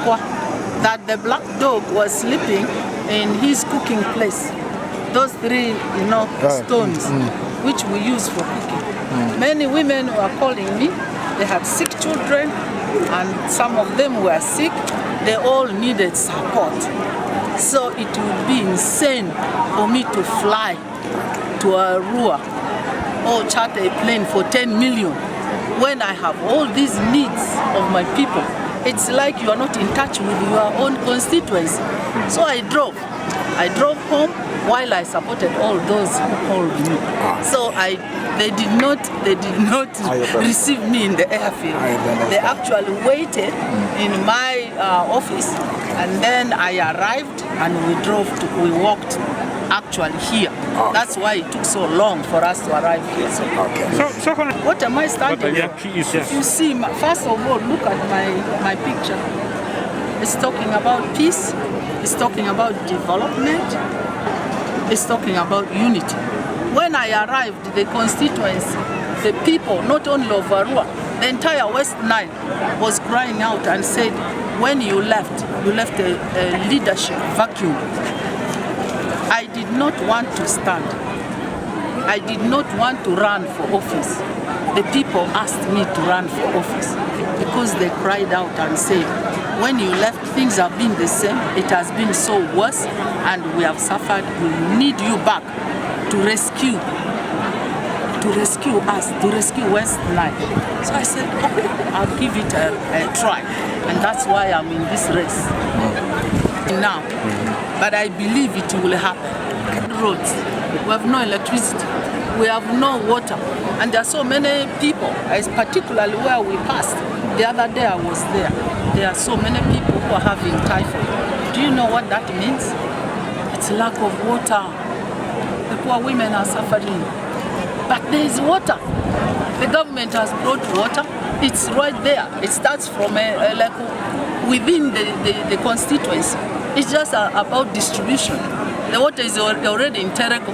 Bakoko, that the black dog was sleeping in his cooking place. Those three, stones, which we use for cooking. Many women were calling me. They had sick children, and some of them were sick. They all needed support. So it would be insane for me to fly to Arua or charter a plane for 10 million when I have all these needs of my people. It's like you are not in touch with your own constituency. So I drove home while I supported all those who called me. So they did not receive me in the airfield. They actually waited in my office, and then I arrived and we walked actually here. That's why it took so long for us to arrive here. So what am I standing for? You see, first of all, look at my picture. It's talking about peace. It's talking about development. It's talking about unity. When I arrived, the constituency, the people, not only of Arua, the entire West Nile was crying out and said, when you left a leadership vacuum. I did not want to stand. I did not want to run for office. The people asked me to run for office because they cried out and said, when you left, things have been the same. It has been so worse, and we have suffered. We need you back to rescue us, to rescue West Nile. So I said, okay, I'll give it a try. And that's why I'm in this race now. But I believe it will happen. Roads, we have no electricity, we have no water, and there are so many people, particularly where we passed. The other day I was there. There are so many people who are having typhoid. Do you know what that means? It's lack of water. The poor women are suffering. But there is water. The government has brought water. It's right there. It starts from within the constituency. It's just about distribution. The water is already in Terego,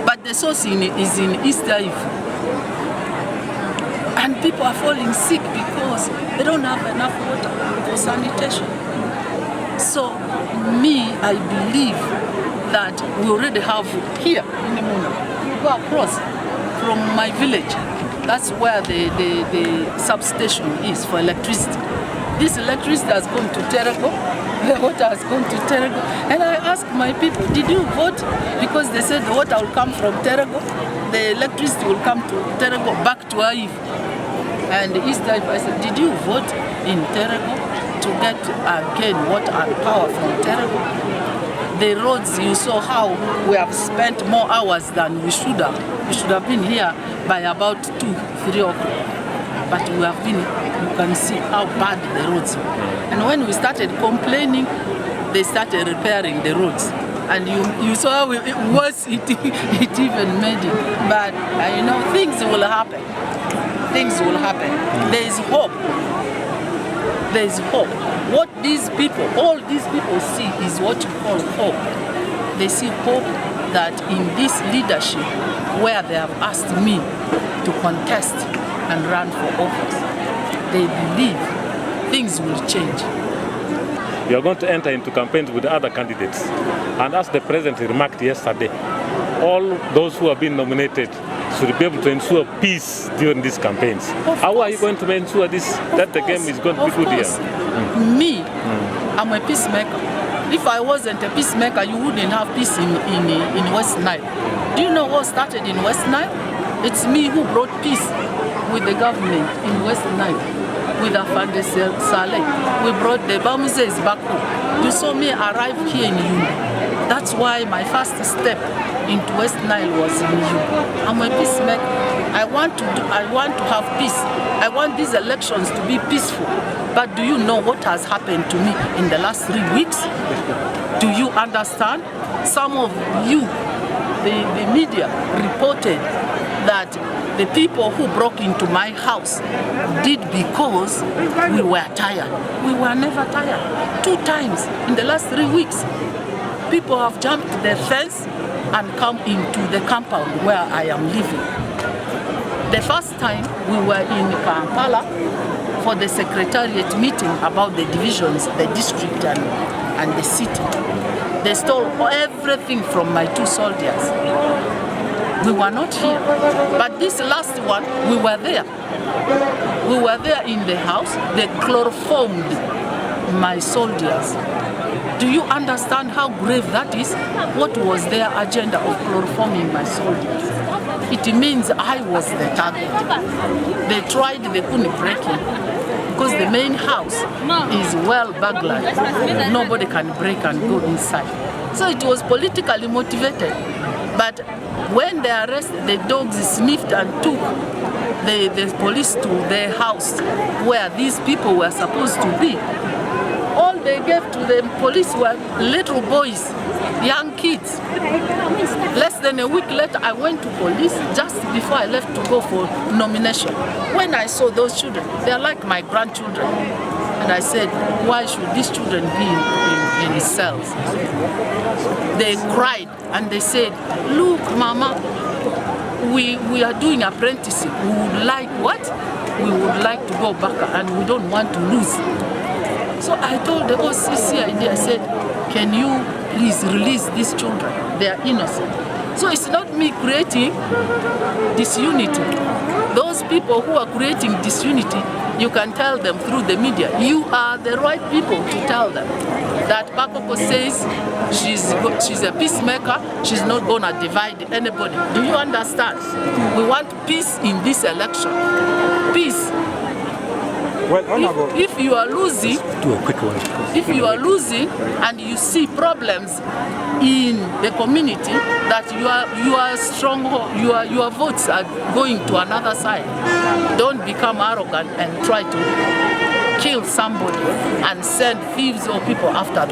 but the source is in East Ayivu. And people are falling sick because they don't have enough water for sanitation. So, I believe that we already have here in the Muna. You go across from my village. That's where the substation is for electricity. This electricity has gone to Terego. The water has gone to Terego. And I asked my people, did you vote? Because they said the water will come from Terego, the electricity will come to Terego, back to Ayivu. And East Ayivu, I said, did you vote in Terego to get again water and power from Terego? The roads, you saw how we have spent more hours than we should have. We should have been here by about 2-3 o'clock. But we have been, you can see how bad the roads are. And when we started complaining, they started repairing the roads. And you saw how worse it even made it. But things will happen. Things will happen. There is hope. There is hope. What all these people see is what you call hope. They see hope that in this leadership, where they have asked me to contest and run for office, they believe things will change. We are going to enter into campaigns with other candidates. And as the President remarked yesterday, all those who have been nominated should be able to ensure peace during these campaigns. How are you going to ensure that the game is going to be good here? I'm a peacemaker. If I wasn't a peacemaker, you wouldn't have peace in West Nile. Do you know what started in West Nile? It's me who brought peace with the government in West Nile. with Afande Saleh. We brought the Bamuzes Bakoru. You saw me arrive here in Yumbi. That's why my first step into West Nile was in Yumbi. I'm a peacemaker. I want to have peace. I want these elections to be peaceful. But do you know what has happened to me in the last 3 weeks? Do you understand? Some of you, the media, reported that the people who broke into my house did because we were tired. We were never tired. 2 times in the last 3 weeks, people have jumped the fence and come into the compound where I am living. The first time we were in Kampala for the secretariat meeting about the divisions, the district and the city. They stole everything from my 2 soldiers. We were not here. But this last one, we were there. We were there in the house. They chloroformed my soldiers. Do you understand how grave that is? What was their agenda of chloroforming my soldiers? It means I was the target. They tried, they couldn't break it. Because the main house is well burglarized. Nobody can break and go inside. So it was politically motivated. But when they arrested, the dogs sniffed and took the police to their house where these people were supposed to be. All they gave to the police were little boys, young kids. Less than a week later, I went to police just before I left to go for nomination. When I saw those children, they're like my grandchildren. And I said, why should these children be in cells? They cried and they said, look, Mama, we are doing apprenticeship. We would like what? We would like to go back and we don't want to lose. So I told the OCC I said, can you please release these children? They are innocent. So it's not me creating disunity. Those people who are creating disunity, you can tell them through the media. You are the right people to tell them that Bakoko says she's a peacemaker, she's not going to divide anybody. Do you understand? We want peace in this election. Peace. Well, Honorable, if you are losing, do a quick one. If you are losing and you see problems in the community that your stronghold, your votes are going to another side, don't become arrogant and try to kill somebody and send thieves or people after them.